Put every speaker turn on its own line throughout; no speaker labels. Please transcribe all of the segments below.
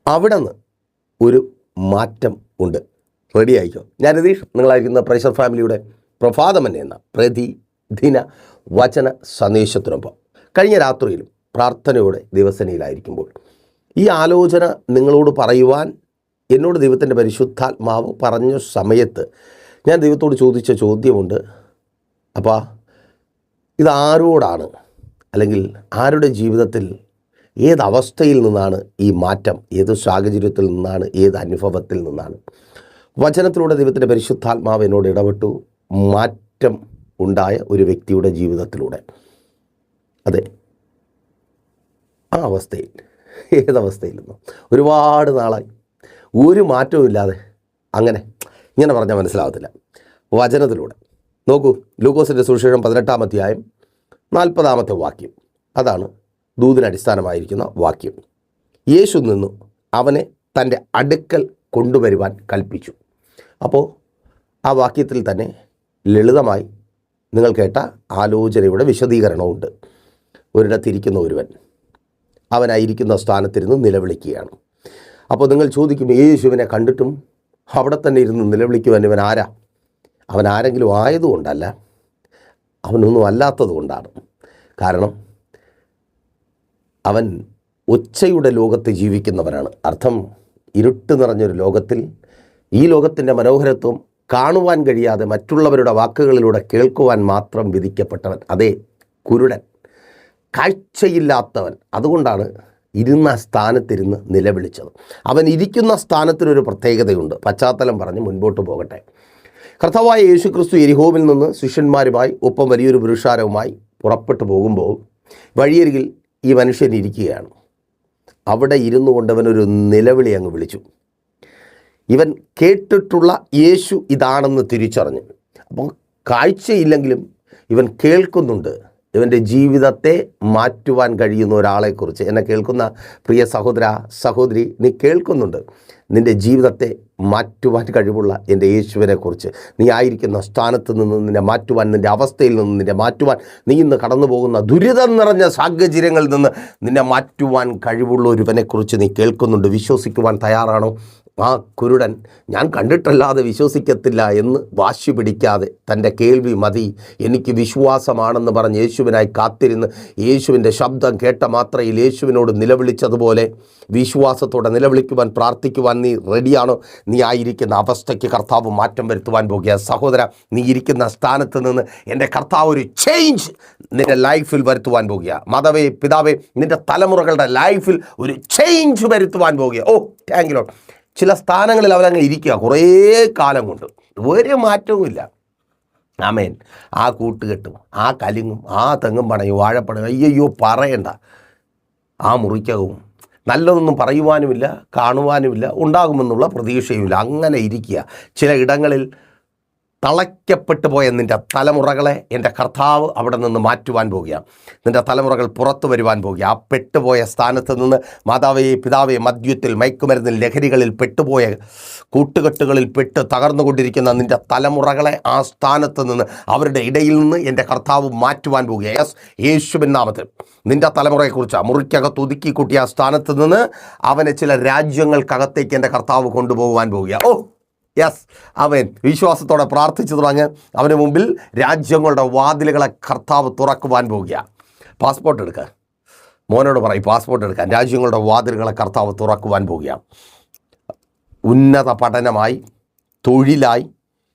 അവിടെ നിന്ന് ഒരു മാറ്റം ഉണ്ട്. റെഡി ആയിക്കോ. ഞാൻ രതീഷ്, നിങ്ങളായിരിക്കുന്ന പ്രൈസർ ഫാമിലിയുടെ പ്രഭാതമൻ എന്ന പ്രതിദിന വചന സന്ദേശത്തിനൊപ്പം കഴിഞ്ഞ രാത്രിയിലും പ്രാർത്ഥനയോടെ ദിവസനയിലായിരിക്കുമ്പോൾ ഈ ആലോചന നിങ്ങളോട് പറയുവാൻ എന്നോട് ദൈവത്തിൻ്റെ പരിശുദ്ധാത്മാവ് പറഞ്ഞ സമയത്ത് ഞാൻ ദൈവത്തോട് ചോദിച്ച ചോദ്യമുണ്ട്. അപ്പോൾ ഇതാരോടാണ്, അല്ലെങ്കിൽ ആരുടെ ജീവിതത്തിൽ ഏതവസ്ഥയിൽ നിന്നാണ് ഈ മാറ്റം, ഏത് സാഹചര്യത്തിൽ നിന്നാണ്, ഏത് അനുഭവത്തിൽ നിന്നാണ്? വചനത്തിലൂടെ ദൈവത്തിൻ്റെ പരിശുദ്ധാത്മാവ് എന്നോട് ഇടപെട്ടു. മാറ്റം ഉണ്ടായ ഒരു വ്യക്തിയുടെ ജീവിതത്തിലൂടെ. അതെ, ആ അവസ്ഥയിൽ, ഏതവസ്ഥയിൽ നിന്നും ഒരുപാട് നാളായി ഒരു മാറ്റവും ഇല്ലാതെ ഇങ്ങനെ പറഞ്ഞാൽ മനസ്സിലാവത്തില്ല. വചനത്തിലൂടെ നോക്കൂ, ലൂക്കോസിൻ്റെ സുവിശേഷം 18-ാം അധ്യായം 40-ാമത്തെ വാക്യം, അതാണ് ദൂതിനടിസ്ഥാനമായിരിക്കുന്ന വാക്യം. യേശു നിന്നു അവനെ തൻ്റെ അടുക്കൽ കൊണ്ടുവരുവാൻ കൽപ്പിച്ചു. അപ്പോൾ ആ വാക്യത്തിൽ തന്നെ ലളിതമായി നിങ്ങൾ കേട്ട ആലോചനയുടെ വിശദീകരണമുണ്ട്. ഒരിടത്തിരിക്കുന്ന ഒരുവൻ അവനായിരിക്കുന്ന സ്ഥാനത്തിരുന്ന് നിലവിളിക്കുകയാണ്. അപ്പോൾ നിങ്ങൾ ചോദിക്കും, യേശുവിനെ കണ്ടിട്ടും അവിടെ തന്നെ ഇരുന്ന് നിലവിളിക്കുവാൻ ഇവൻ ആരാ? അവൻ ആരെങ്കിലും ആയതുകൊണ്ടല്ല, അവനൊന്നും അല്ലാത്തത് കൊണ്ടാണ്. കാരണം അവൻ ഒച്ചയുടെ ലോകത്ത് ജീവിക്കുന്നവനാണ്. അർത്ഥം, ഇരുട്ട് നിറഞ്ഞൊരു ലോകത്തിൽ, ഈ ലോകത്തിൻ്റെ മനോഹരത്വം കാണുവാൻ കഴിയാതെ മറ്റുള്ളവരുടെ വാക്കുകളിലൂടെ കേൾക്കുവാൻ മാത്രം വിധിക്കപ്പെട്ടവൻ. അതേ, കുരുടൻ, കാഴ്ചയില്ലാത്തവൻ. അതുകൊണ്ടാണ് ഇരുന്ന സ്ഥാനത്തിരുന്ന് നിലവിളിച്ചത്. അവൻ ഇരിക്കുന്ന സ്ഥാനത്തിനൊരു പ്രത്യേകതയുണ്ട്. പശ്ചാത്തലം പറഞ്ഞ് മുൻപോട്ട് പോകട്ടെ. കർത്താവായ യേശു ക്രിസ്തു യെരിഹോവിൽ നിന്ന് ശിഷ്യന്മാരുമായി ഒപ്പം വലിയൊരു പുരുഷാരവുമായി പുറപ്പെട്ടു പോകുമ്പോൾ വഴിയരികിൽ ഈ മനുഷ്യൻ ഇരിക്കുകയാണ്. അവിടെ ഇരുന്നു കൊണ്ടവനൊരു നിലവിളി അങ്ങ് വിളിച്ചു. ഇവൻ കേട്ടിട്ടുള്ള യേശു ഇതാണെന്ന് തിരിച്ചറിഞ്ഞു. അപ്പോൾ കാഴ്ചയില്ലെങ്കിലും ഇവൻ കേൾക്കുന്നുണ്ട് ഇവൻ്റെ ജീവിതത്തെ മാറ്റുവാൻ കഴിയുന്ന ഒരാളെക്കുറിച്ച്. എന്നെ കേൾക്കുന്ന പ്രിയ സഹോദര, സഹോദരി, നീ കേൾക്കുന്നുണ്ട് നിൻ്റെ ജീവിതത്തെ മാറ്റുവാൻ കഴിവുള്ള എൻ്റെ യേശുവിനെക്കുറിച്ച്. നീ ആയിരിക്കുന്ന സ്ഥാനത്ത് നിന്ന് നിന്നെ മാറ്റുവാൻ, നിൻ്റെ അവസ്ഥയിൽ നിന്ന് നിന്നെ മാറ്റുവാൻ, നീ ഇന്ന് കടന്നു പോകുന്ന ദുരിതം നിറഞ്ഞ സാഹചര്യങ്ങളിൽ നിന്ന് നിന്നെ മാറ്റുവാൻ കഴിവുള്ള ഒരുവനെക്കുറിച്ച് നീ കേൾക്കുന്നുണ്ട്. വിശ്വസിക്കുവാൻ തയ്യാറാണോ? ആ കുരുടൻ ഞാൻ കണ്ടിട്ടല്ലാതെ വിശ്വസിക്കത്തില്ല എന്ന് വാശി പിടിക്കാതെ തൻ്റെ കേൾവി മതി, എനിക്ക് വിശ്വാസമാണെന്ന് പറഞ്ഞ് യേശുവിനായി കാത്തിരുന്ന് യേശുവിൻ്റെ ശബ്ദം കേട്ട മാത്രയിൽ യേശുവിനോട് നിലവിളിച്ചതുപോലെ വിശ്വാസത്തോടെ നിലവിളിക്കുവാൻ, പ്രാർത്ഥിക്കുവാൻ നീ റെഡിയാണോ? നീ ആയിരിക്കുന്ന അവസ്ഥയ്ക്ക് കർത്താവ് മാറ്റം വരുത്തുവാൻ പോകുക. സഹോദര, നീ ഇരിക്കുന്ന സ്ഥാനത്ത് നിന്ന് എൻ്റെ കർത്താവ് ഒരു ചേഞ്ച് നിൻ്റെ ലൈഫിൽ വരുത്തുവാൻ പോകുക. മാതാവേ, പിതാവേ, നിൻ്റെ തലമുറകളുടെ ലൈഫിൽ ഒരു ചേഞ്ച് വരുത്തുവാൻ പോകുക. ഓ, താങ്ക് യു ലോർഡ്. ചില സ്ഥാനങ്ങളിൽ അവരങ്ങ് ഇരിക്കുക കുറേ കാലം കൊണ്ട്, ഒരു മാറ്റവുമില്ല. ആമേൻ. ആ കൂട്ടുകെട്ടും ആ കലിങ്ങും ആ തെങ്ങും പണയും വാഴപ്പണയും അയ്യോ പറയണ്ട. ആ മുറിക്കകവും നല്ലതൊന്നും പറയുവാനുമില്ല, കാണുവാനുമില്ല, ഉണ്ടാകുമെന്നുള്ള പ്രതീക്ഷയുമില്ല. അങ്ങനെ ഇരിക്കുക. ചില ഇടങ്ങളിൽ തളയ്ക്കപ്പെട്ടു പോയ നിൻ്റെ തലമുറകളെ എൻ്റെ കർത്താവ് അവിടെ നിന്ന് മാറ്റുവാൻ പോകുകയാണ്. നിൻ്റെ തലമുറകൾ പുറത്തു വരുവാൻ പോകുക. ആ പെട്ടുപോയ സ്ഥാനത്ത് നിന്ന് മാതാവേ, പിതാവേ, മദ്യത്തിൽ, മയക്കുമരുന്നിൽ, ലഹരികളിൽ പെട്ടുപോയ കൂട്ടുകെട്ടുകളിൽ പെട്ട് തകർന്നുകൊണ്ടിരിക്കുന്ന നിൻ്റെ തലമുറകളെ ആ സ്ഥാനത്ത് നിന്ന്, അവരുടെ ഇടയിൽ നിന്ന് എൻ്റെ കർത്താവ് മാറ്റുവാൻ പോകുക. യെസ്, യേശുവിൻ നാമത്തിൽ നിൻ്റെ തലമുറയെക്കുറിച്ച് മുറിക്കകത്ത് ഒതുക്കി കൂട്ടിയ ആ സ്ഥാനത്ത് നിന്ന് അവനെ ചില രാജ്യങ്ങൾക്കകത്തേക്ക് എൻ്റെ കർത്താവ് കൊണ്ടുപോകുവാൻ പോകുക. ഓ യെസ്, അവൻ വിശ്വാസത്തോടെ പ്രാർത്ഥിച്ചു തുടങ്ങി. അവന് മുമ്പിൽ രാജ്യങ്ങളുടെ വാതിലുകളെ കർത്താവ് തുറക്കുവാൻ പോകുക. പാസ്പോർട്ട് എടുക്കുക, മോനോട് പറയും പാസ്പോർട്ട് എടുക്കാൻ. രാജ്യങ്ങളുടെ വാതിലുകളെ കർത്താവ് തുറക്കുവാൻ പോകുക. ഉന്നത പഠനമായി, തൊഴിലായി,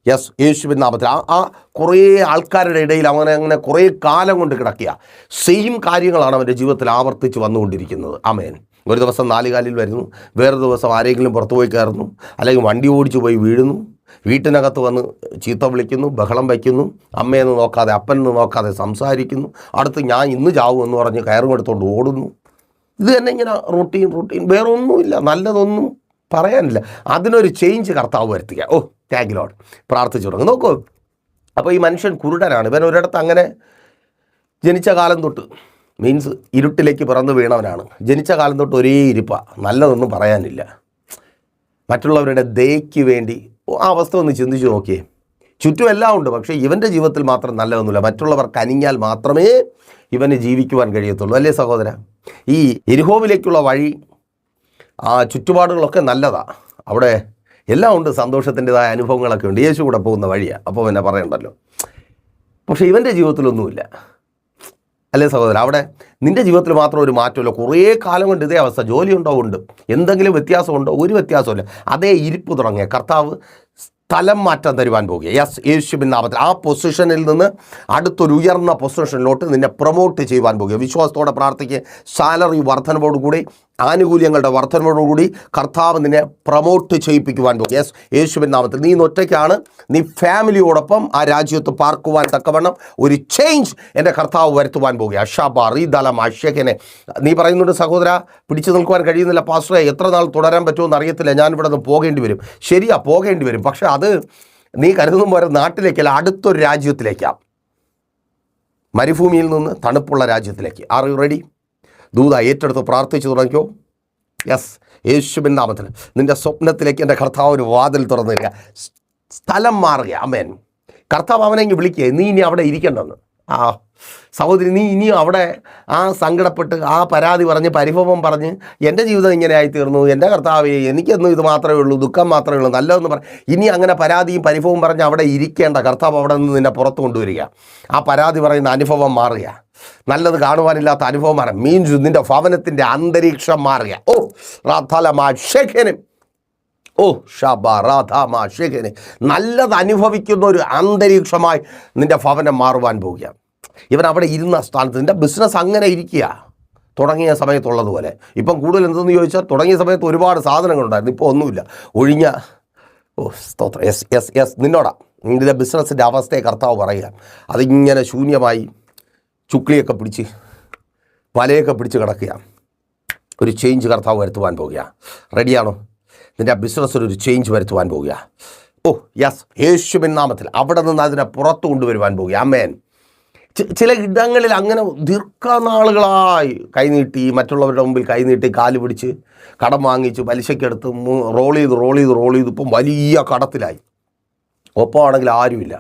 യെസ്, യേശുവിൻ നാമത്തിൽ ആ കുറേ ആൾക്കാരുടെ ഇടയിൽ അങ്ങനെ കുറേ കാലം കൊണ്ട് കിടക്കുക. സെയിം കാര്യങ്ങളാണ് അവൻ്റെ ജീവിതത്തിൽ ആവർത്തിച്ച് വന്നുകൊണ്ടിരിക്കുന്നത്. ആമേൻ. ഒരു ദിവസം 4 കാലിൽ വരുന്നു, വേറെ ദിവസം ആരെങ്കിലും പുറത്തു പോയി കയറുന്നു, അല്ലെങ്കിൽ വണ്ടി ഓടിച്ചു പോയി വീഴുന്നു, വീട്ടിനകത്ത് വന്ന് ചീത്ത വിളിക്കുന്നു, ബഹളം വയ്ക്കുന്നു, അമ്മയെന്ന് നോക്കാതെ അപ്പനെന്ന് നോക്കാതെ സംസാരിക്കുന്നു, അടുത്ത് ഞാൻ ഇന്ന് ചാവും എന്ന് പറഞ്ഞ് കയറും എടുത്തുകൊണ്ട് ഓടുന്നു. ഇത് തന്നെ ഇങ്ങനെ റൂട്ടീൻ, വേറെ ഒന്നുമില്ല, നല്ലതൊന്നും പറയാനില്ല. അതിനൊരു ചേഞ്ച് കർത്താവ് വരുത്തുക. ഓ, താങ്ക് യു ലോർഡ്. പ്രാർത്ഥിച്ചു തുടങ്ങും. നോക്കൂ, അപ്പോൾ ഈ മനുഷ്യൻ കുരുടനാണ്. ഇവൻ ഒരിടത്ത് അങ്ങനെ ജനിച്ച കാലം തൊട്ട്, മീൻസ് ഇരുട്ടിലേക്ക് പിറന്നു വീണവനാണ്. ജനിച്ച കാലം തൊട്ട് ഒരേ ഇരിപ്പ, നല്ലതൊന്നും പറയാനില്ല. മറ്റുള്ളവരുടെ ദയയ്ക്ക് വേണ്ടി ആ അവസ്ഥ ഒന്ന് ചിന്തിച്ച് നോക്കിയേ. ചുറ്റും എല്ലാം ഉണ്ട്, പക്ഷേ ഇവൻ്റെ ജീവിതത്തിൽ മാത്രം നല്ലതൊന്നുമില്ല. മറ്റുള്ളവർ കനിഞ്ഞാൽ മാത്രമേ ഇവന് ജീവിക്കുവാൻ കഴിയത്തുള്ളൂ. അല്ലേ സഹോദര? ഈ യെരിഹോവിലേക്കുള്ള വഴി ചുറ്റുപാടുകളൊക്കെ നല്ലതാണ്, അവിടെ എല്ലാം ഉണ്ട്, സന്തോഷത്തിൻ്റെതായ അനുഭവങ്ങളൊക്കെ ഉണ്ട്, യേശു കൂടെ പോകുന്ന വഴിയാണ്, അപ്പോൾ പിന്നെ പറയണ്ടല്ലോ. പക്ഷേ ഇവൻ്റെ ജീവിതത്തിലൊന്നുമില്ല, അല്ലേ സഹോദരൻ? അവിടെ നിൻ്റെ ജീവിതത്തിൽ മാത്രം ഒരു മാറ്റമില്ല. കുറേ കാലം കൊണ്ട് ഇതേ അവസ്ഥ. ജോലിയുണ്ടോ? ഉണ്ട്. എന്തെങ്കിലും വ്യത്യാസമുണ്ടോ? ഒരു വ്യത്യാസമില്ല. അതേ ഇരിപ്പ് തുടങ്ങിയ കർത്താവ് സ്ഥലം മാറ്റം തരുവാൻ പോകുക. യെസ്, യേശുവിൻ നാമത്തിൽ ആ പൊസിഷനിൽ നിന്ന് അടുത്തൊരു ഉയർന്ന പൊസിഷനിലോട്ട് നിന്നെ പ്രൊമോട്ട് ചെയ്യുവാൻ പോകുക. വിശ്വാസത്തോടെ പ്രാർത്ഥിക്കുക. സാലറി വർധനവോടുകൂടി, ആനുകൂല്യങ്ങളുടെ വർധനവോടുകൂടി കർത്താവ് നിന്നെ പ്രൊമോട്ട് ചെയ്യിപ്പിക്കുവാൻ പോകും. യെസ്, യേശുവിൻ നാമത്തിൽ. നീ ഒറ്റയ്ക്കാണ്, നീ ഫാമിലിയോടൊപ്പം ആ രാജ്യത്ത് പാർക്കുവാൻ തക്കവണ്ണം ഒരു ചേഞ്ച് എൻ്റെ കർത്താവ് വരുത്തുവാൻ പോകുക. ഷബാറി ദലം അഷകനെ. നീ പറയുന്നുണ്ട്, സഹോദര പിടിച്ചു നിൽക്കുവാൻ കഴിയുന്നില്ല പാസ്റ്ററെ, എത്ര നാൾ തുടരാൻ പറ്റുമെന്ന് അറിയത്തില്ല, ഞാനിവിടെ നിന്ന് പോകേണ്ടി വരും. ശരിയാ, പോകേണ്ടി വരും. പക്ഷേ അത് നീ കരുതുന്ന പോലെ നാട്ടിലേക്കല്ല, അടുത്തൊരു രാജ്യത്തിലേക്കാണ്. മരുഭൂമിയിൽ നിന്ന് തണുപ്പുള്ള രാജ്യത്തിലേക്ക്. Are you ready? ദൂത ഏറ്റെടുത്ത് പ്രാർത്ഥിച്ചു തുടങ്ങിയോ? യെസ്, യേശുവിൻ നാമത്തിൽ നിൻ്റെ സ്വപ്നത്തിലേക്ക് എൻ്റെ കർത്താവ് ഒരു വാതിൽ തുറന്നു തരിക. സ്ഥലം മാറുക. ആമേൻ. കർത്താവ് അവനെ ഇങ്ങ് വിളിക്കുക, നീ ഇനി അവിടെ ഇരിക്കണ്ടെന്ന്. സഹോദരി, നീ ഇനിയും അവിടെ സങ്കടപ്പെട്ട് പരാതി പറഞ്ഞ് പരിഭവം പറഞ്ഞ് എൻ്റെ ജീവിതം ഇങ്ങനെ ആയിത്തീർന്നു, എൻ്റെ കർത്താവേ എനിക്കൊന്നും ഇത് മാത്രമേ ഉള്ളൂ, ദുഃഖം മാത്രമേ ഉള്ളൂ, നല്ലതെന്ന് ഇനി അങ്ങനെ പരാതിയും പരിഭവവും പറഞ്ഞ് അവിടെ ഇരിക്കേണ്ട. കർത്താവ് അവിടെ നിന്ന് നിന്നെ പുറത്ത് കൊണ്ടുവരിക. ആ പരാതി പറയുന്ന അനുഭവം മാറുക, നല്ലത് കാണുവാനില്ലാത്ത അനുഭവം മാറുക. മീൻസ് നിൻ്റെ ഭവനത്തിൻ്റെ അന്തരീക്ഷം മാറുക. നല്ലത് അനുഭവിക്കുന്ന ഒരു അന്തരീക്ഷമായി നിൻ്റെ ഭവനം മാറുവാൻ പോവുക. ഇവൻ അവിടെ ഇരുന്ന സ്ഥാനത്ത് നിൻ്റെ ബിസിനസ് അങ്ങനെ ഇരിക്കുക, തുടങ്ങിയ സമയത്തുള്ളതുപോലെ. ഇപ്പം കൂടുതൽ എന്തെന്ന് ചോദിച്ചാൽ, തുടങ്ങിയ സമയത്ത് ഒരുപാട് സാധനങ്ങളുണ്ടായിരുന്നു, ഇപ്പോൾ ഒന്നുമില്ല, ഒഴിഞ്ഞ. സ്തോത്രം. യെസ് യെസ് യെസ്, നിന്നോടാ നിൻ്റെ ബിസിനസ്സിൻ്റെ അവസ്ഥയെ കർത്താവ് പറയുക. അതിങ്ങനെ ശൂന്യമായി ചുക്ലിയൊക്കെ പിടിച്ച് വലയൊക്കെ പിടിച്ച് കിടക്കുക. ഒരു ചേഞ്ച് കർത്താവ് വരുത്തുവാൻ പോവുക. റെഡിയാണോ? നിൻ്റെ ബിസിനസ്സിലൊരു ചേഞ്ച് വരുത്തുവാൻ പോവുക. യെസ്, യേശുവിൻ നാമത്തിൽ അവിടെ നിന്ന് അതിനെ പുറത്തു കൊണ്ടുവരുവാൻ പോവുക. ആമേൻ. ചില ഇടങ്ങളിൽ അങ്ങനെ ദീർഘനാളുകളായി കൈനീട്ടി, മറ്റുള്ളവരുടെ മുമ്പിൽ കൈനീട്ടി, കാല് പിടിച്ച് കടം വാങ്ങിച്ച് പലിശക്കെടുത്ത് റോൾ ചെയ്ത് ഇപ്പം വലിയ കടത്തിലായി. ഒപ്പമാണെങ്കിൽ ആരുമില്ല.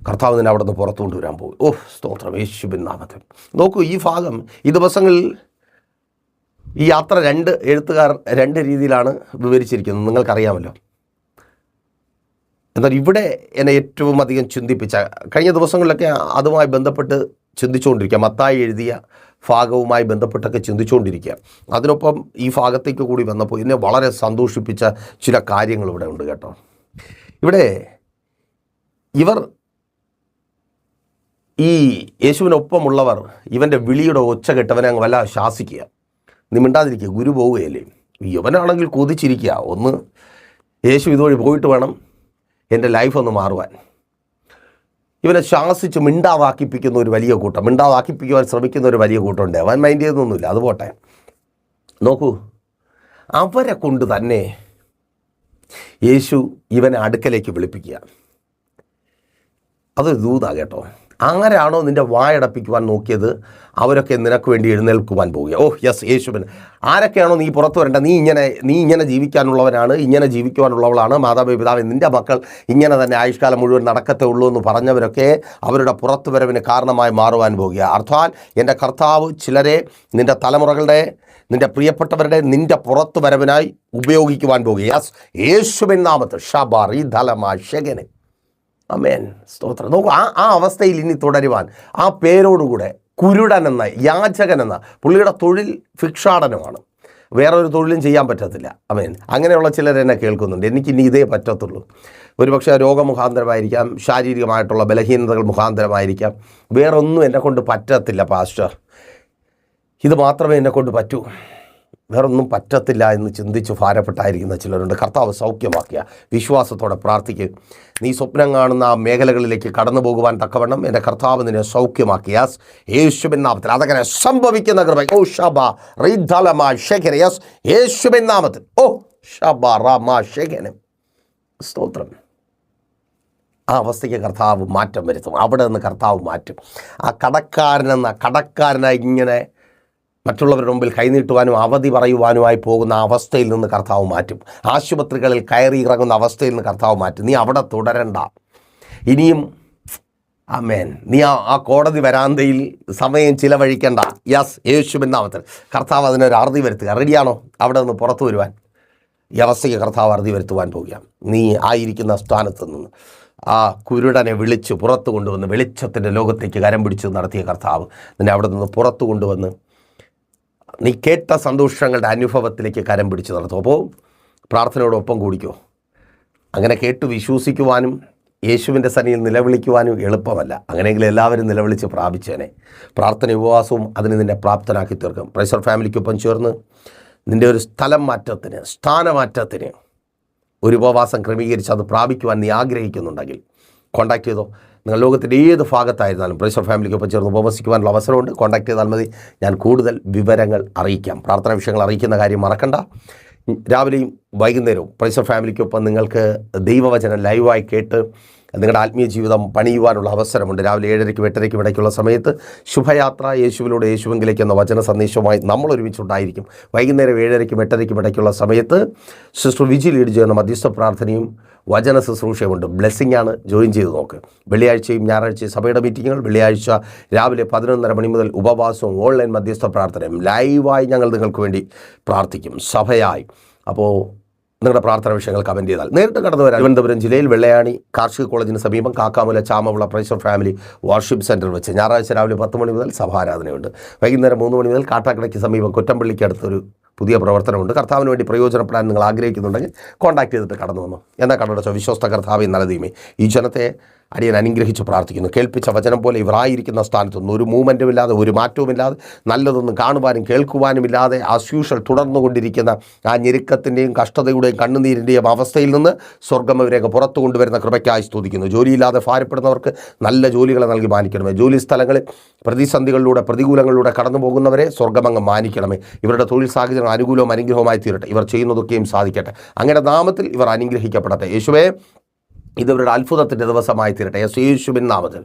കർത്താവ് നിന്നെ അവിടെ നിന്ന് പുറത്തു കൊണ്ടുവരാൻ പോകും. സ്തോത്രം, യേശുവിൻ നാമത്തിൽ. നോക്കൂ, ഈ ഭാഗം ഈ ദിവസങ്ങളിൽ ഈ യാത്ര എഴുത്തുകാർ രണ്ട് രീതിയിലാണ് വിവരിച്ചിരിക്കുന്നത്, നിങ്ങൾക്കറിയാമല്ലോ. എന്നാൽ ഇവിടെ എന്നെ ഏറ്റവും അധികം ചിന്തിപ്പിച്ച, കഴിഞ്ഞ ദിവസങ്ങളിലൊക്കെ അതുമായി ബന്ധപ്പെട്ട് ചിന്തിച്ചുകൊണ്ടിരിക്കുക, മത്തായി എഴുതിയ ഭാഗവുമായി ബന്ധപ്പെട്ടൊക്കെ ചിന്തിച്ചുകൊണ്ടിരിക്കുക. അതിനൊപ്പം ഈ ഭാഗത്തേക്ക് കൂടി വന്നപ്പോൾ എന്നെ വളരെ സന്തോഷിപ്പിച്ച ചില കാര്യങ്ങൾ ഇവിടെ ഉണ്ട് കേട്ടോ. ഇവിടെ ഇവർ, ഈ യേശുവിനൊപ്പമുള്ളവർ ഇവൻ്റെ വിളിയുടെ ഒച്ച കെട്ടവനെ അങ്ങ് വല്ല ശാസിക്കുക. നീ മിണ്ടാതിരിക്കുക, ഗുരു പോവുകയല്ലേ. യവനാണെങ്കിൽ കൊതിച്ചിരിക്കുക, ഒന്ന് യേശു ഇതുവഴി പോയിട്ട് വേണം എൻ്റെ ലൈഫ് ഒന്ന് മാറുവാൻ. ഇവനെ ശാസിച്ച് മിണ്ടാതാക്കിപ്പിക്കുന്ന ഒരു വലിയ കൂട്ടം, മിണ്ടാതാക്കിപ്പിക്കുവാൻ ശ്രമിക്കുന്ന ഒരു വലിയ കൂട്ടമുണ്ട്. അവൻ മൈൻഡ് ചെയ്തൊന്നുമില്ല, അത് പോട്ടെ. നോക്കൂ, അവരെ കൊണ്ട് തന്നെ യേശു ഇവനെ അടുക്കലേക്ക് വിളിപ്പിക്കുക. അതൊരു ദൂതാ കേട്ടോ. ആരാണോ നിൻ്റെ വായടപ്പിക്കുവാൻ നോക്കിയത് അവരൊക്കെ നിനക്ക് വേണ്ടി എഴുന്നേൽക്കുവാൻ പോവുക. യെസ്, യേശുവിന്. ആരൊക്കെയാണോ നീ പുറത്തു വരേണ്ട, നീ ഇങ്ങനെ ജീവിക്കാനുള്ളവനാണ്, ഇങ്ങനെ ജീവിക്കുവാനുള്ളവളാണ്, മാതാപിതാവ് നിൻ്റെ മക്കൾ ഇങ്ങനെ തന്നെ ആയുഷ്കാലം മുഴുവൻ നടക്കത്തേ ഉള്ളൂ എന്ന് പറഞ്ഞവരൊക്കെ അവരുടെ പുറത്തു വരവിന് കാരണമായി മാറുവാൻ പോവുക. അർത്ഥാൽ എൻ്റെ കർത്താവ് ചിലരെ നിൻ്റെ തലമുറകളുടെ, നിൻ്റെ പ്രിയപ്പെട്ടവരുടെ നിൻ്റെ പുറത്തു വരവിനായി ഉപയോഗിക്കുവാൻ പോവുക. യെസ്, യേശുവിൻ നാമത്തിൽ. ഷബാറി ധലമാ ഷെഗനെ. ആമേൻ. സ്തോത്രം. നോക്കൂ, ആ അവസ്ഥയിൽ ഇനി തുടരുവാൻ, ആ പേരോടുകൂടെ കുരുടൻ എന്ന, യാചകൻ എന്ന, പുള്ളിയുടെ തൊഴിൽ ഭിക്ഷാടനമാണ്, വേറൊരു തൊഴിലും ചെയ്യാൻ പറ്റത്തില്ല. ആമേൻ. അങ്ങനെയുള്ള ചിലരെന്നെ കേൾക്കുന്നുണ്ട്, എനിക്കിനി ഇതേ പറ്റത്തുള്ളൂ. ഒരുപക്ഷെ രോഗമുഖാന്തരമായിരിക്കാം, ശാരീരികമായിട്ടുള്ള ബലഹീനതകൾ മുഖാന്തരമായിരിക്കാം, വേറൊന്നും എന്നെക്കൊണ്ട് പറ്റത്തില്ല പാസ്റ്റർ, ഇത് മാത്രമേ എന്നെക്കൊണ്ട് പറ്റൂ, വേറൊന്നും പറ്റത്തില്ല എന്ന് ചിന്തിച്ച് ഭാരപ്പെട്ടായിരിക്കുന്ന ചിലരുണ്ട്. കർത്താവ് സൗഖ്യമാക്കിയ വിശ്വാസത്തോടെ പ്രാർത്ഥിക്കുക. നീ സ്വപ്നം കാണുന്ന ആ മേഖലകളിലേക്ക് കടന്നു പോകുവാൻ തക്കവണ്ണം എൻ്റെ കർത്താവ് നിന്നെ സൗഖ്യമാക്കി. യെസ്, യേശുവിൻ നാമത്തിൽ അതങ്ങനെ സംഭവിക്കുന്ന കൃപ. യേശുവിൻ നാമത്തിൽ. സ്തോത്രം. ആ അവസ്ഥയ്ക്ക് കർത്താവ് മാറ്റം വരുത്തും. അവിടെ നിന്ന് കർത്താവ് മാറ്റും. ആ കടക്കാരനായി ഇങ്ങനെ മറ്റുള്ളവരുടെ മുമ്പിൽ കൈനീട്ടുവാനും അവധി പറയുവാനുമായി പോകുന്ന അവസ്ഥയിൽ നിന്ന് കർത്താവ് മാറ്റും. ആശുപത്രികളിൽ കയറി ഇറങ്ങുന്ന അവസ്ഥയിൽ നിന്ന് കർത്താവ് മാറ്റും. നീ അവിടെ തുടരണ്ട. ഇനിയും ആമേൻ. നീ ആ കോടതി വരാന്തയിൽ സമയം ചിലവഴിക്കേണ്ട. യെസ്, യേശുവിൻ നാമത്തിൽ കർത്താവ് അതിനൊരു അറുതി വരുത്തുക. റെഡിയാണോ അവിടെ നിന്ന് പുറത്തു വരുവാൻ? ഈ അവസ്ഥയ്ക്ക് കർത്താവ് അറുതി വരുത്തുവാൻ പോവുകയാണ്. നീ ആയിരിക്കുന്ന സ്ഥാനത്ത് നിന്ന് ആ കുരുടനെ വിളിച്ച് പുറത്തു കൊണ്ടുവന്ന് വെളിച്ചത്തിൻ്റെ ലോകത്തേക്ക് കരം പിടിച്ച് നടത്തിയ കർത്താവ് നിന്നെ അവിടെ നിന്ന് പുറത്തു കൊണ്ടുവന്ന് നീ കേട്ട സന്തോഷങ്ങളുടെ അനുഭവത്തിലേക്ക് കരം പിടിച്ച് നടത്തും. അപ്പോൾ പ്രാർത്ഥനയോടൊപ്പം കൂടിക്കോ. അങ്ങനെ കേട്ട് വിശ്വസിക്കുവാനും യേശുവിൻ്റെ സന്നിധിയിൽ നിലവിളിക്കുവാനും എളുപ്പമല്ല. അങ്ങനെയെങ്കിൽ എല്ലാവരും നിലവിളിച്ച് പ്രാപിച്ചേനെ. പ്രാർത്ഥന ഉപവാസവും അതിന് നിന്നെ പ്രാപ്തനാക്കി തീർക്കും. പ്രൈസർ ഫാമിലിക്കൊപ്പം ചേർന്ന് നിൻ്റെ ഒരു സ്ഥലം മാറ്റത്തിന്, സ്ഥാനമാറ്റത്തിന് ഒരു ഉപവാസം ക്രമീകരിച്ച് അത് പ്രാപിക്കുവാൻ നീ ആഗ്രഹിക്കുന്നുണ്ടെങ്കിൽ കോൺടാക്ട് ചെയ്തോ. നിങ്ങൾ ലോകത്തിൻ്റെ ഏത് ഭാഗത്തായിരുന്നാലും പ്രൈസർ ഫാമിലിക്കൊപ്പം ചേർന്ന് ഉപവസിക്കുവാനുള്ള അവസരമുണ്ട്. കോൺടാക്ട് ചെയ്താൽ മതി, ഞാൻ കൂടുതൽ വിവരങ്ങൾ അറിയിക്കാം. പ്രാർത്ഥനാ വിഷയങ്ങൾ അറിയിക്കുന്ന കാര്യം മറക്കണ്ട. രാവിലെയും വൈകുന്നേരവും പ്രൈസർ ഫാമിലിക്കൊപ്പം നിങ്ങൾക്ക് ദൈവവചനം ലൈവായി കേട്ട് നിങ്ങളുടെ ആത്മീയ ജീവിതം പണിയുവാനുള്ള അവസരമുണ്ട്. രാവിലെ 7:30-ക്കും 8:30-ക്കും ഇടയ്ക്കുള്ള സമയത്ത് ശുഭയാത്ര യേശുവിലൂടെ യേശുവെങ്കിലേക്ക് എന്ന വചന സന്ദേശവുമായി നമ്മൾ ഒരുമിച്ചുണ്ടായിരിക്കും. വൈകുന്നേരം 7:30-ക്കും 8:30-ക്കും ഇടയ്ക്കുള്ള സമയത്ത് സിസ്റ്റർ വിജി ലീഡ് ചെയ്യുന്ന മധ്യസ്ഥ പ്രാർത്ഥനയും വചന ശുശ്രൂഷയുമുണ്ട്. ബ്ലെസ്സിംഗ് ആണ്, ജോയിൻ ചെയ്ത് നോക്ക്. വെള്ളിയാഴ്ചയും ഞായറാഴ്ചയും സഭയുടെ മീറ്റിങ്ങുകൾ. വെള്ളിയാഴ്ച രാവിലെ 11:30 മണി മുതൽ ഉപവാസവും ഓൺലൈൻ മധ്യസ്ഥ പ്രാർത്ഥനയും ലൈവായി ഞങ്ങൾ നിങ്ങൾക്ക് വേണ്ടി പ്രാർത്ഥിക്കും സഭയായി. അപ്പോൾ നിങ്ങളുടെ പ്രാർത്ഥന വിഷയങ്ങൾ കമൻറ്റ് ചെയ്താൽ നേരിട്ട് കടന്നു വരാം. തിരുവനന്തപുരം ജില്ലയിൽ വെള്ളയാണി കാർഷിക കോളേജിന് സമീപം കാക്കാമൂല ചാമവിള പ്രൈസർ ഫാമിലി വർഷിപ്പ് സെൻറ്ററിൽ വെച്ച് ഞായറാഴ്ച രാവിലെ 10 മണി മുതൽ സഭാരാധനയുണ്ട്. വൈകുന്നേരം 3 മണി മുതൽ കാട്ടാക്കടയ്ക്ക് സമീപം കൊറ്റമ്പള്ളിക്ക് അടുത്തൊരു പുതിയ പ്രവർത്തനമുണ്ട്. കർത്താവിന് വേണ്ടി പ്രയോജനപ്പെടാൻ നിങ്ങൾ ആഗ്രഹിക്കുന്നുണ്ടെങ്കിൽ കോൺടാക്ട് ചെയ്തിട്ട് കടന്നു വന്നു. എന്നാൽ കടടച്ചോ വിശ്വസ്ത കർത്താവേ നല്ല ദൈവമേ, ഈ ജനത്തെ അടിയൻ അനുഗ്രഹിച്ച് പ്രാർത്ഥിക്കുന്നു. കേൾപ്പിച്ച വചനം പോലെ ഇവരായിരിക്കുന്ന സ്ഥാനത്തൊന്നും ഒരു മൂവ്മെൻറ്റുമില്ലാതെ ഒരു മാറ്റവുമില്ലാതെ നല്ലതൊന്നും കാണുവാനും കേൾക്കുവാനും ഇല്ലാതെ ആസ് യൂഷ്വൽ തുടർന്നുകൊണ്ടിരിക്കുന്ന ആ ഞെരുക്കത്തിൻ്റെയും കഷ്ടതയുടെയും കണ്ണുനീരിൻ്റെയും അവസ്ഥയിൽ നിന്ന് സ്വർഗ്ഗം അവരെയൊക്കെ പുറത്തു കൊണ്ടുവരുന്ന കൃപയ്ക്കായി സ്തുതിക്കുന്നു. ജോലിയില്ലാതെ ഭാരപ്പെടുന്നവർക്ക് നല്ല ജോലികളെ നൽകി മാനിക്കണമേ. ജോലി സ്ഥലങ്ങളിൽ പ്രതിസന്ധികളിലൂടെ പ്രതികൂലങ്ങളിലൂടെ കടന്നു പോകുന്നവരെ സ്വർഗ്ഗമങ്ങ് മാനിക്കണമേ. ഇവരുടെ തൊഴിൽ സാഹചര്യം അനുകൂലവും അനുഗ്രഹവുമായി തീരട്ടെ. ഇവർ ചെയ്യുന്നതൊക്കെയും സാധിക്കട്ടെ. അങ്ങയുടെ നാമത്തിൽ ഇവർ അനുഗ്രഹിക്കപ്പെടട്ടെ. യേശുവേ, ഇതവരുടെ അത്ഭുതത്തിൻ്റെ ദിവസമായി തീരട്ടെ. യേശുവിൻ നാമത്തിൽ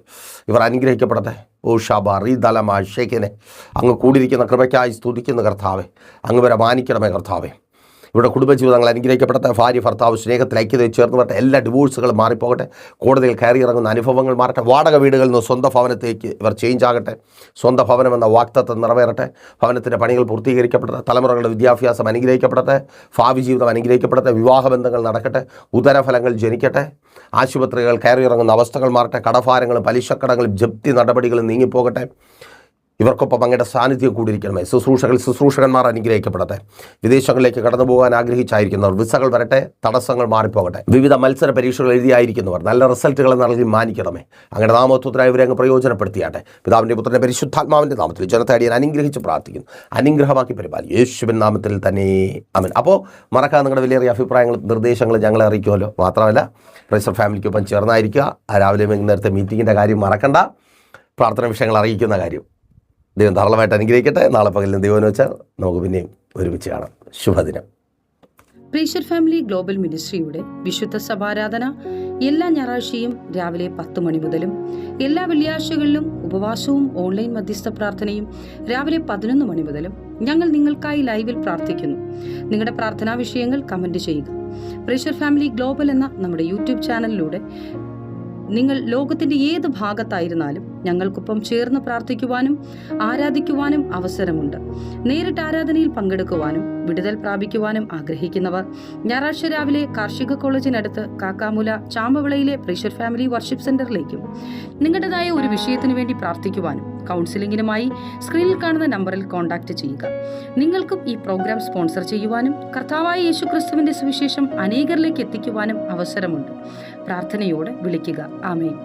ഇവർ അനുഗ്രഹിക്കപ്പെടട്ടെ. ഓ ഷാബ റീദലമാ ഷേഖിനെ അങ്ങ് കൂടിയിരിക്കുന്ന കൃപയ്ക്കായി സ്തുതിക്കുന്ന കർത്താവെ, അങ്ങ് വരെ മാനിക്കണമേ കർത്താവെ. ഇവിടെ കുടുംബജീവിതങ്ങൾ അനുഗ്രഹിക്കപ്പെടട്ടെ. ഭാര്യ ഭർത്താവ് സ്നേഹത്തിൽ ഐക്യതയിൽ ചേർന്ന് വരട്ടെ. എല്ലാ ഡിവോഴ്സുകളും മാറിപ്പോകട്ടെ. കോടതിയിൽ കയറി ഇറങ്ങുന്ന അനുഭവങ്ങൾ മാറട്ടെ. വാടക വീടുകളിൽ നിന്ന് സ്വന്തം ഭവനത്തേക്ക് ഇവർ ചേഞ്ച് ആകട്ടെ. സ്വന്തം ഭവനമെന്ന വാഗ്ദത്തം നിറവേറട്ടെ. ഭവനത്തിൻ്റെ പണികൾ പൂർത്തീകരിക്കപ്പെടട്ടെ. തലമുറകളുടെ വിദ്യാഭ്യാസം അനുഗ്രഹിക്കപ്പെടട്ടെ. ഭാവി ജീവിതം അനുഗ്രഹിക്കപ്പെടട്ടെ. വിവാഹബന്ധങ്ങൾ നടക്കട്ടെ. ഉദരഫലങ്ങൾ ജനിക്കട്ടെ. ആശുപത്രികൾ കയറി ഇറങ്ങുന്ന അവസ്ഥകൾ മാറട്ടെ. കടഭാരങ്ങളും പലിശക്കടങ്ങളും ജപ്തി നടപടികളും നീങ്ങിപ്പോകട്ടെ. ഇവർക്കൊപ്പം അങ്ങയുടെ സാന്നിധ്യം കൂടിയിരിക്കണമേ. ശുശ്രൂഷകന്മാർ അനുഗ്രഹിക്കപ്പെടട്ടെ. വിദേശങ്ങളിലേക്ക് കടന്നു പോകാൻ ആഗ്രഹിച്ചായിരിക്കുന്നവർ വിസകൾ വരട്ടെ. തടസ്സങ്ങൾ മാറിപ്പോകട്ടെ. വിവിധ മത്സര പരീക്ഷകൾ എഴുതിയായിരിക്കുന്നവർ നല്ല റിസൾട്ടുകൾ നൽകി മാനിക്കണമേ. അങ്ങയുടെ നാമത്വത്തിനായി ഇവരെ അങ്ങ് പ്രയോജനപ്പെടുത്തിയാട്ടെ. പിതാവിൻ്റെ പുത്രൻ്റെ പരിശുദ്ധാത്മാവിൻ്റെ നാമത്തിൽ ജനത്തെ അടിയാൻ അനുഗ്രഹിച്ച് പ്രാർത്ഥിക്കുന്നു. അനുഗ്രഹമാക്കി പരിപാലി യേശുവിൻ നാമത്തിൽ തന്നെ ആമേൻ. അപ്പോൾ മറക്കാതെ നിങ്ങളുടെ വിലയേറിയ അഭിപ്രായങ്ങളും നിർദ്ദേശങ്ങളും ഞങ്ങളെ അറിയിക്കുമല്ലോ. മാത്രമല്ല പ്രൈസർ ഫാമിലിക്കൊപ്പം ചേർന്നായിരിക്കുക. രാവിലെ വൈകുന്നേരത്തെ മീറ്റിങ്ങിൻ്റെ കാര്യം മറക്കണ്ട. പ്രാർത്ഥന വിഷയങ്ങൾ അറിയിക്കുന്ന കാര്യം. ദൈവം ധാരാളമായിട്ട് അനുഗ്രഹിക്കട്ടെ. നാളെ പകലിന് ദൈവം വെച്ചാൽ നമുക്ക് പിന്നെയും ഒരുമിച്ച് കാണാം. ശുഭദിനം.
പ്രൈസർ ഫാമിലി ഗ്ലോബൽ മിനിസ്ട്രിയുടെ വിശുദ്ധ സഭാരാധന എല്ലാ ഞായറാഴ്ചയും രാവിലെ 10 മണി മുതലും എല്ലാ വെള്ളിയാഴ്ചകളിലും ഉപവാസവും ഓൺലൈൻ മധ്യസ്ഥ പ്രാർത്ഥനയും രാവിലെ 11 മണി മുതലും ഞങ്ങൾ നിങ്ങൾക്കായി ലൈവിൽ പ്രാർത്ഥിക്കുന്നു. നിങ്ങളുടെ പ്രാർത്ഥനാ വിഷയങ്ങൾ കമന്റ് ചെയ്യുക. പ്രൈസർ ഫാമിലി ഗ്ലോബൽ എന്ന നമ്മുടെ യൂട്യൂബ് ചാനലിലൂടെ നിങ്ങൾ ലോകത്തിന്റെ ഏത് ഭാഗത്തായിരുന്നാലും ഞങ്ങൾക്കൊപ്പം ചേർന്ന് പ്രാർത്ഥിക്കുവാനും ആരാധിക്കുവാനും അവസരമുണ്ട്. നേരിട്ട് ആരാധനയിൽ പങ്കെടുക്കുവാനും വിടുതൽ പ്രാപിക്കുവാനും ആഗ്രഹിക്കുന്നവർ ഞായറാഴ്ച രാവിലെ കാർഷിക കോളേജിനടുത്ത് കാക്കാമൂല ചാമവിളയിലെ പ്രൈസർ ഫാമിലി വർഷിപ്പ് സെന്ററിലേക്കും നിങ്ങളുടേതായ ഒരു വിഷയത്തിനു വേണ്ടി പ്രാർത്ഥിക്കുവാനും കൗൺസിലിംഗിനുമായി സ്ക്രീനിൽ കാണുന്ന നമ്പറിൽ കോൺടാക്ട് ചെയ്യുക. നിങ്ങൾക്കും ഈ പ്രോഗ്രാം സ്പോൺസർ ചെയ്യുവാനും കർത്താവായ യേശുക്രിസ്തുവിന്റെ സുവിശേഷം അനേകരിലേക്ക് എത്തിക്കുവാനും അവസരമുണ്ട്. പ്രാർത്ഥനയോടെ വിളിക്കുക. ആമേൻ.